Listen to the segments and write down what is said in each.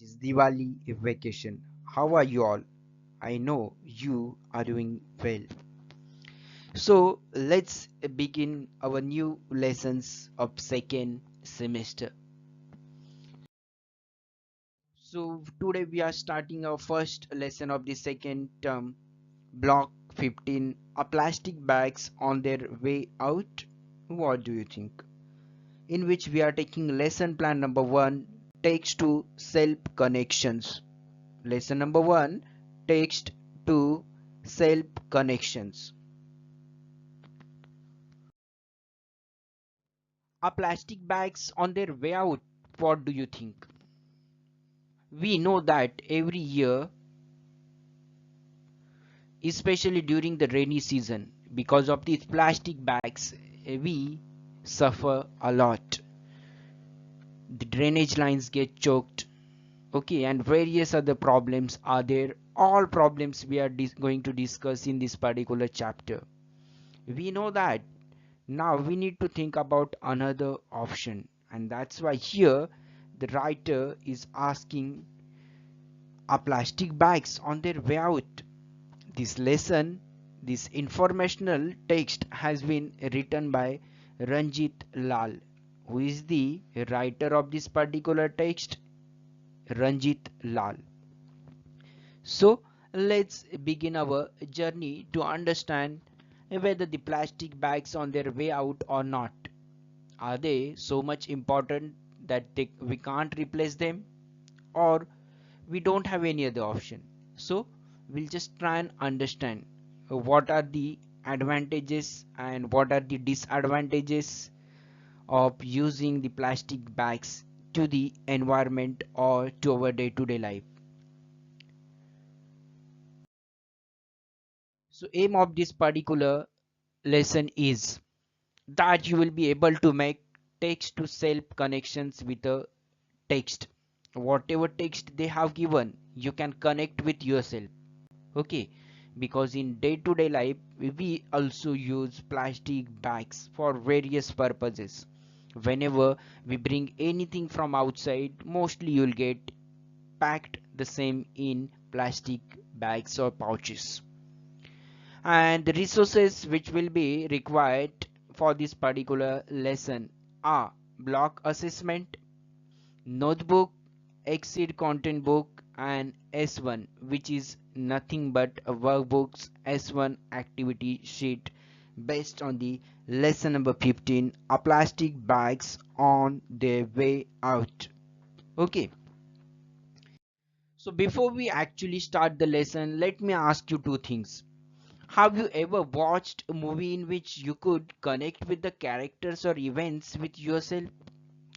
which is Diwali vacation. How are you all? I know you are doing well. So let's begin our new lessons of second semester. So today we are starting our first lesson of the second term, block 15, are plastic bags on their way out? What do you think? In which we are taking lesson plan number 1, takes to self connections. Lesson number 1, text to self connections. Are plastic bags on their way out? What do you think? We know that every year, especially during the rainy season, because of these plastic bags, we suffer a lot. The drainage lines get choked, okay, and various other problems are there. All problems we are going to discuss in this particular chapter. We know that now we need to think about another option, and that's why here the writer is asking, are plastic bags on their way out? This lesson, this informational text has been written by Ranjit Lal. Who is the writer of this particular text? Ranjit Lal. So let's begin our journey to understand whether the plastic bags on their way out or not. Are they so much important that we can't replace them, or we don't have any other option? So we'll just try and understand what are the advantages and what are the disadvantages of using the plastic bags to the environment or to our day-to-day life. So aim of this particular lesson is that you will be able to make text to self connections with a text. Whatever text they have given, you can connect with yourself. Okay, because in day-to-day life we also use plastic bags for various purposes. Whenever we bring anything from outside, mostly you'll get packed the same in plastic bags or pouches. And the resources which will be required for this particular lesson are block assessment, notebook, exceed content book, and S1, which is nothing but a workbook's S1 activity sheet based on the lesson number 15, a plastic bags on their way out. Okay, so before we actually start the lesson, let me ask you two things. Have you ever watched a movie in which you could connect with the characters or events with yourself?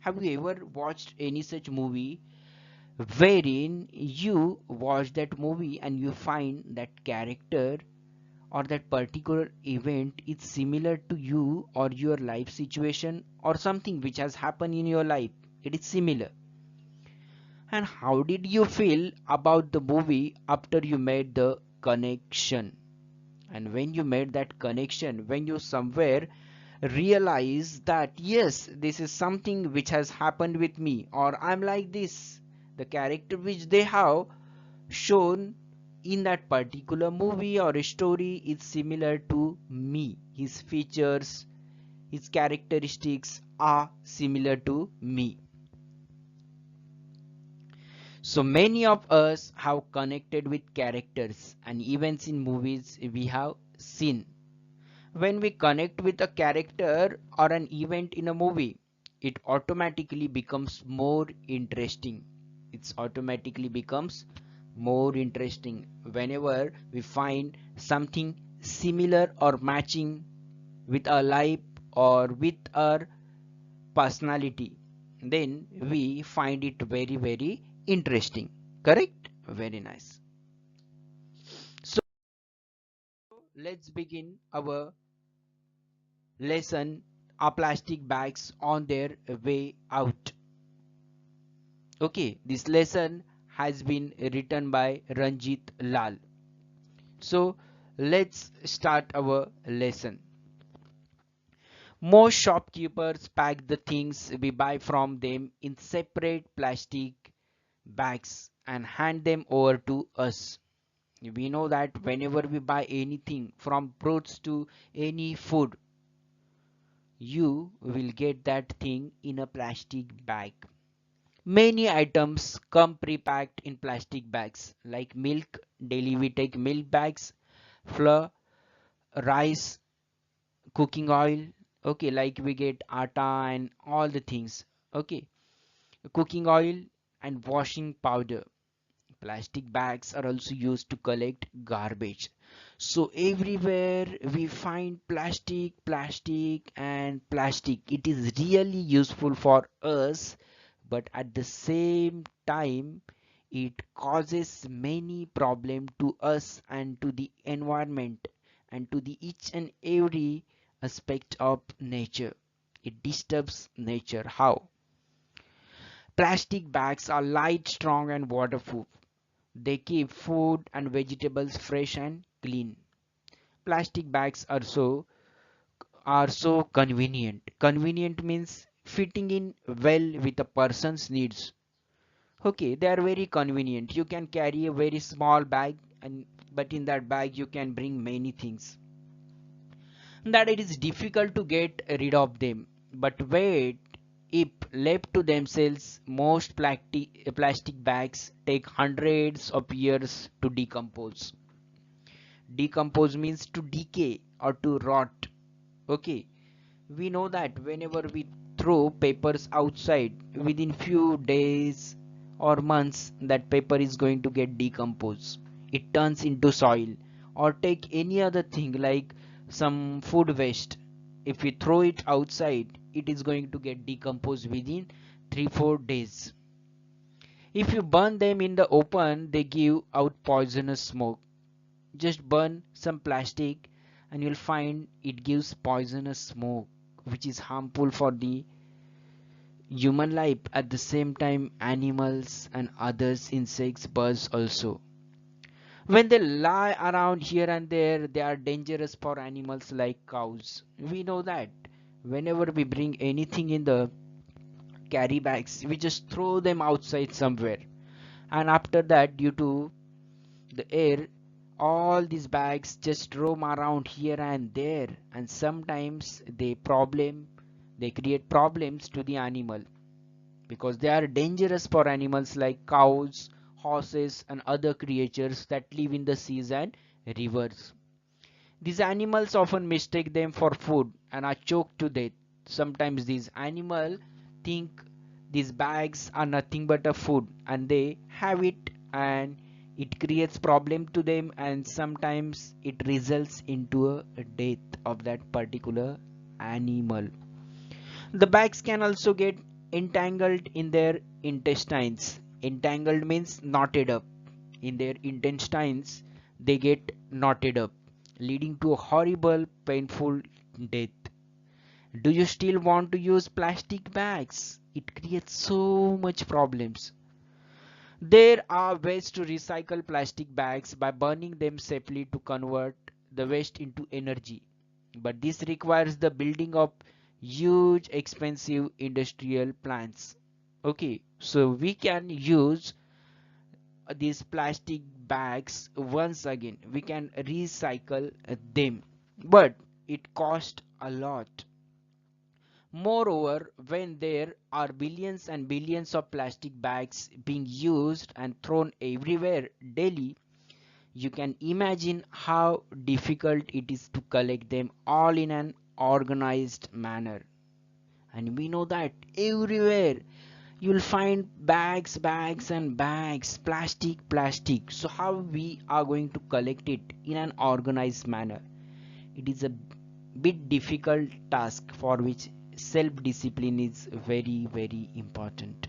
Have you ever watched any such movie wherein you watch that movie and you find that character or that particular event is similar to you or your life situation or something which has happened in your life? It is similar. And how did you feel about the movie after you made the connection? And when you made that connection, when you somewhere realize that yes, this is something which has happened with me, or I'm like this, the character which they have shown in that particular movie or a story is similar to me, his features, his characteristics are similar to me. So many of us have connected with characters and events in movies we have seen. When we connect with a character or an event in a movie, it automatically becomes more interesting. It automatically becomes more interesting whenever we find something similar or matching with our life or with our personality. Then we find it very, very interesting. Correct? Very nice. So let's begin our lesson, are plastic bags on their way out. Okay, this lesson has been written by Ranjit Lal. So let's start our lesson. Most shopkeepers pack the things we buy from them in separate plastic bags and hand them over to us. We know that whenever we buy anything from fruits to any food, you will get that thing in a plastic bag. Many items come pre-packed in plastic bags like milk. Daily we take milk bags, flour, rice, cooking oil. Okay, like we get atta and all the things. Okay, cooking oil and washing powder. Plastic bags are also used to collect garbage. So everywhere we find plastic, plastic, and plastic. It is really useful for us, but at the same time, it causes many problems to us and to the environment and to the each and every aspect of nature. It disturbs nature. How? Plastic bags are light, strong, and waterproof. They keep food and vegetables fresh and clean. Plastic bags are so convenient. Convenient means fitting in well with a person's needs. Okay, they are very convenient. You can carry a very small bag, and but in that bag you can bring many things. That it is difficult to get rid of them. But wait, if left to themselves, most plastic bags take hundreds of years to decompose. Decompose means to decay or to rot. Okay, we know that whenever we throw papers outside, within few days or months that paper is going to get decomposed. It turns into soil. Or take any other thing like some food waste. If we throw it outside, it is going to get decomposed within 3-4 days. If you burn them in the open, they give out poisonous smoke. Just burn some plastic and you'll find it gives poisonous smoke, which is harmful for the human life. At the same time, animals and others, insects, birds also, when they lie around here and there, they are dangerous for animals like cows. We know that whenever we bring anything in the carry bags, we just throw them outside somewhere, and after that, due to the air, all these bags just roam around here and there, and sometimes they create problems to the animal because they are dangerous for animals like cows, horses, and other creatures that live in the seas and rivers. These animals often mistake them for food and are choked to death. Sometimes these animals think these bags are nothing but a food and they have it, and it creates problem to them, and sometimes it results into a death of that particular animal. The bags can also get entangled in their intestines. Entangled means knotted up. In their intestines, they get knotted up, leading to a horrible, painful death. Do you still want to use plastic bags? It creates so much problems. There are ways to recycle plastic bags by burning them safely to convert the waste into energy. But this requires the building of huge expensive industrial plants. Okay, so we can use these plastic bags once again. We can recycle them, but it costs a lot. Moreover, when there are billions and billions of plastic bags being used and thrown everywhere daily, you can imagine how difficult it is to collect them all in an organized manner. And we know that everywhere you'll find bags, bags, and bags, plastic, plastic. So, how we are going to collect it in an organized manner? It is a bit difficult task for which self discipline is very, very important.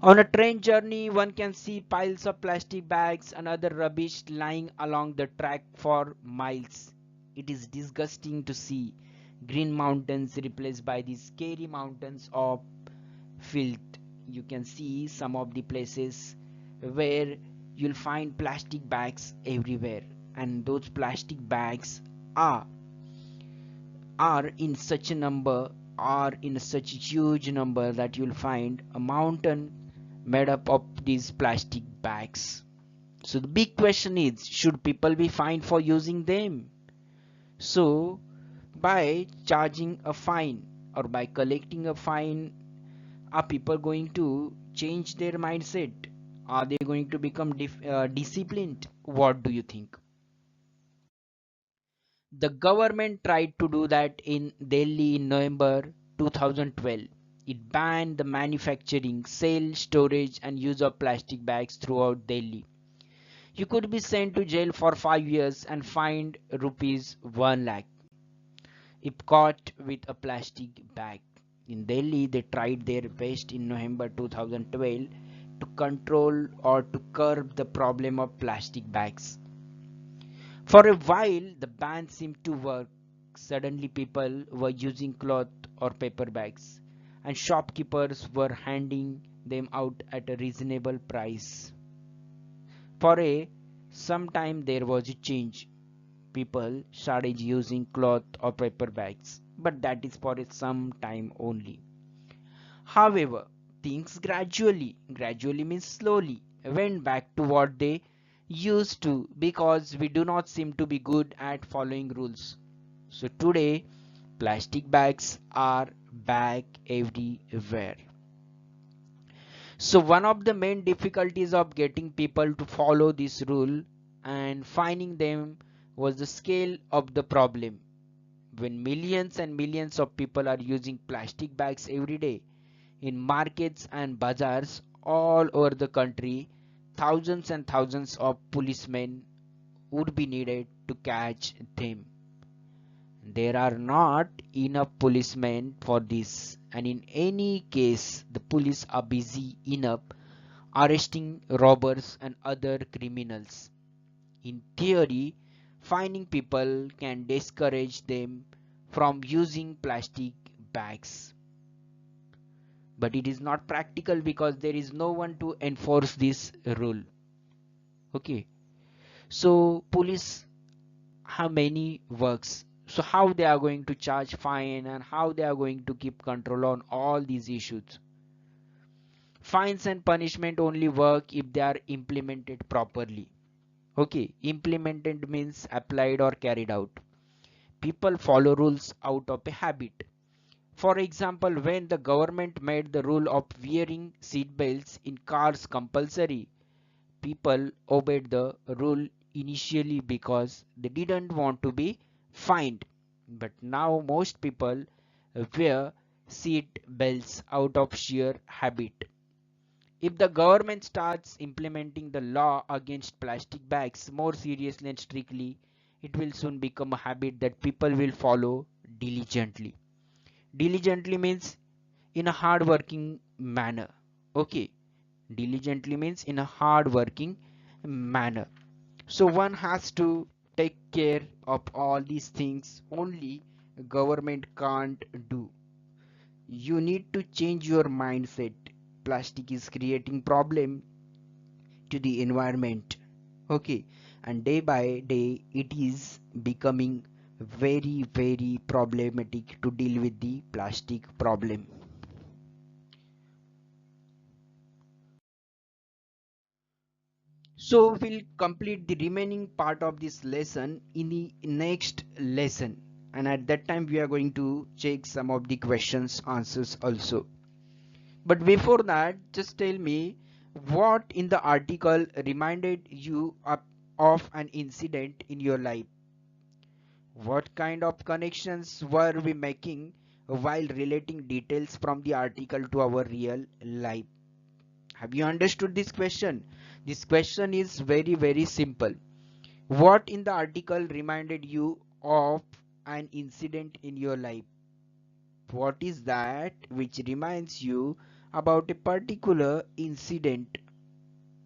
On a train journey, one can see piles of plastic bags and other rubbish lying along the track for miles. It is disgusting to see green mountains replaced by these scary mountains of filth. You can see some of the places where you'll find plastic bags everywhere, and those plastic bags are are in such a number are in such a huge number that you'll find a mountain made up of these plastic bags. So the big question is, should people be fined for using them? So by charging a fine or by collecting a fine, are people going to change their mindset? Are they going to become disciplined? What do you think? The government tried to do that in Delhi in November 2012. It banned the manufacturing, sale, storage, and use of plastic bags throughout Delhi. You could be sent to jail for 5 years and fined rupees 1 lakh if caught with a plastic bag. In Delhi, they tried their best in November 2012 to control or to curb the problem of plastic bags. For a while, the ban seemed to work. Suddenly, people were using cloth or paper bags, and shopkeepers were handing them out at a reasonable price. For a some time, there was a change. People started using cloth or paper bags, but that is for some time only. However, things gradually means slowly, went back to what they used to because we do not seem to be good at following rules. So today, plastic bags are back everywhere. So one of the main difficulties of getting people to follow this rule and finding them was the scale of the problem. When millions and millions of people are using plastic bags every day in markets and bazaars all over the country, thousands and thousands of policemen would be needed to catch them. There are not enough policemen for this, and in any case, the police are busy enough arresting robbers and other criminals. In theory, finding people can discourage them from using plastic bags. But it is not practical because there is no one to enforce this rule. Okay, so police have many works. So how they are going to charge fine and how they are going to keep control on all these issues? Fines and punishment only work if they are implemented properly. Okay, implemented means applied or carried out. People follow rules out of a habit. For example, when the government made the rule of wearing seat belts in cars compulsory, people obeyed the rule initially because they didn't want to be fined. But now most people wear seat belts out of sheer habit. If the government starts implementing the law against plastic bags more seriously and strictly, it will soon become a habit that people will follow diligently. Diligently means in a hard working manner. Okay, diligently means in a hard working manner. So one has to take care of all these things only government can't do. You need to change your mindset. Plastic is creating problem to the environment. Okay, and day by day it is becoming very problematic to deal with the plastic problem. So we'll complete the remaining part of this lesson in the next lesson, and at that time we are going to check some of the questions answers also. But before that, just tell me what in the article reminded you of an incident in your life. What kind of connections were we making while relating details from the article to our real life? Have you understood this question? This question is very simple. What in the article reminded you of an incident in your life? What is that which reminds you about a particular incident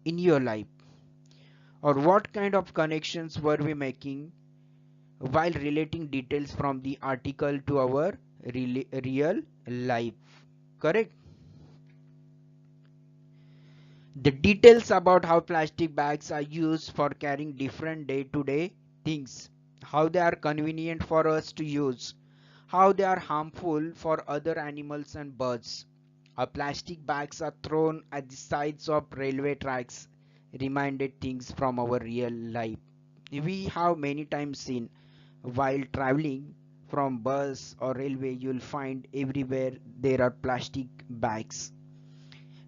in your life? Or what kind of connections were we making while relating details from the article to our real life? Correct? The details about how plastic bags are used for carrying different day-to-day things, how they are convenient for us to use, how they are harmful for other animals and birds, Our plastic bags are thrown at the sides of railway tracks, reminded things from our real life. We have many times seen while traveling from bus or railway, you'll find everywhere there are plastic bags.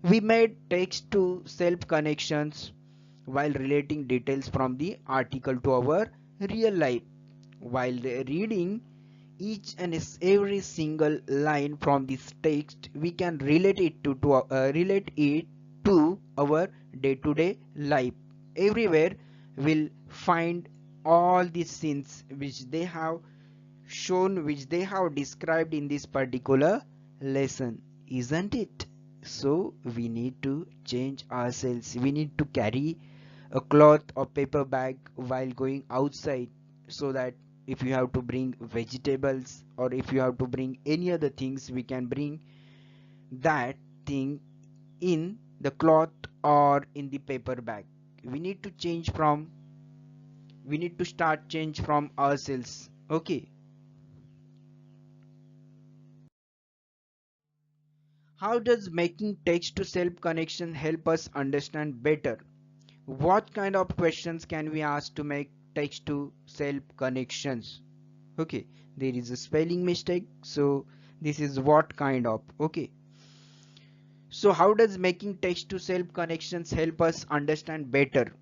We made text to self connections while relating details from the article to our real life. While reading each and every single line from this text, we can relate it to our day-to-day life. Everywhere we'll find all these scenes which they have shown, which they have described in this particular lesson, isn't it? So we need to change ourselves. We need to carry a cloth or paper bag while going outside, so that if you have to bring vegetables or if you have to bring any other things, we can bring that thing in the cloth or in the paper bag. We need to start change from ourselves. Okay. How does making text to self connection help us understand better? What kind of questions can we ask to make text to self connections? Okay, there is a spelling mistake, so this is what kind of. Okay, so how does making text to self connections help us understand better?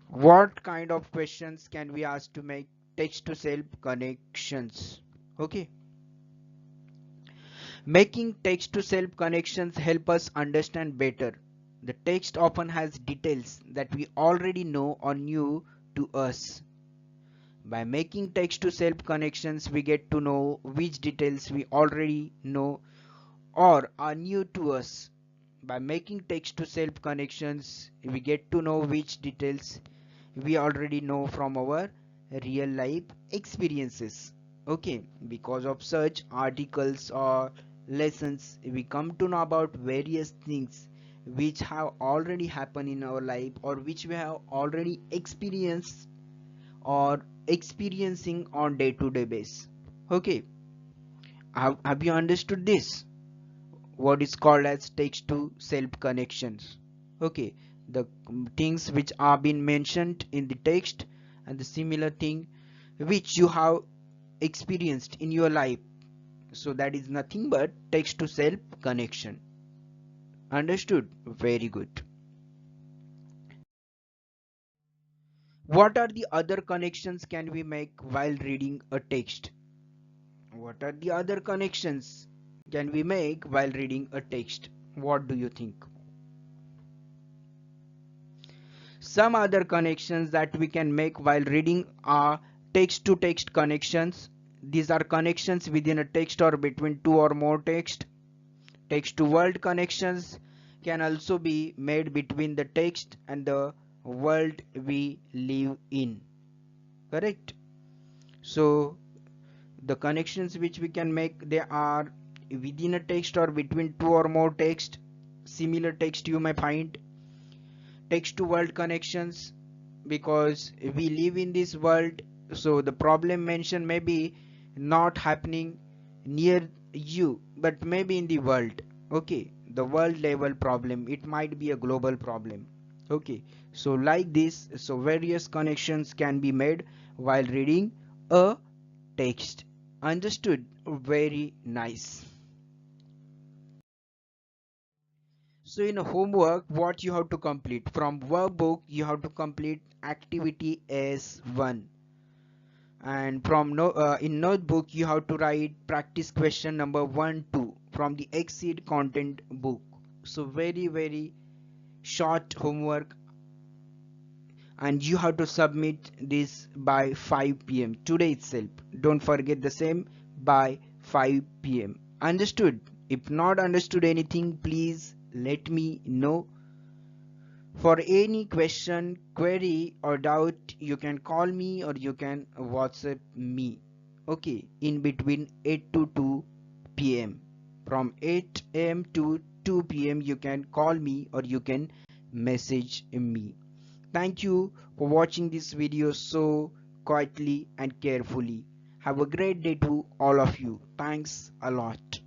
What kind of questions can we ask to make text to self connections? Okay, making text to self connections help us understand better. The text often has details that we already know or new to us. By making text to self connections, we get to know which details we already know or are new to us. By making text to self connections, we get to know which details we already know from our real life experiences. Okay, because of such articles or lessons, we come to know about various things which have already happened in our life or which we have already experienced or experiencing on day-to-day basis. Okay, have you understood this? What is called as text to self connections? Okay, the things which are being mentioned in the text and the similar thing which you have experienced in your life, so that is nothing but text to self connection. Understood? Very good. What are the other connections can we make while reading a text? What are the other connections can we make while reading a text? What do you think? Some other connections that we can make while reading are text to text connections. These are connections within a text or between two or more text. Text to world connections can also be made between the text and the world we live in. Correct? So the connections which we can make, they are within a text or between two or more text. Similar text you may find. Text to world connections, because we live in this world, so the problem mentioned may be not happening near you but maybe in the world. Okay, the world level problem, it might be a global problem. Okay, so like this, so various connections can be made while reading a text. Understood? Very nice. So in a homework, what you have to complete? From workbook, you have to complete activity S1. And from in notebook, you have to write practice question number 1, 2 from the Exceed content book. So very short homework, and you have to submit this by 5 p.m. today itself. Don't forget the same, by 5 p.m. Understood? If not understood anything, please let me know. For any question, query or doubt, you can call me or you can WhatsApp me. Okay, in between 8 to 2 p.m. From 8 a.m. to 2 p.m. you can call me or you can message me. Thank you for watching this video so quietly and carefully. Have a great day to all of you. Thanks a lot.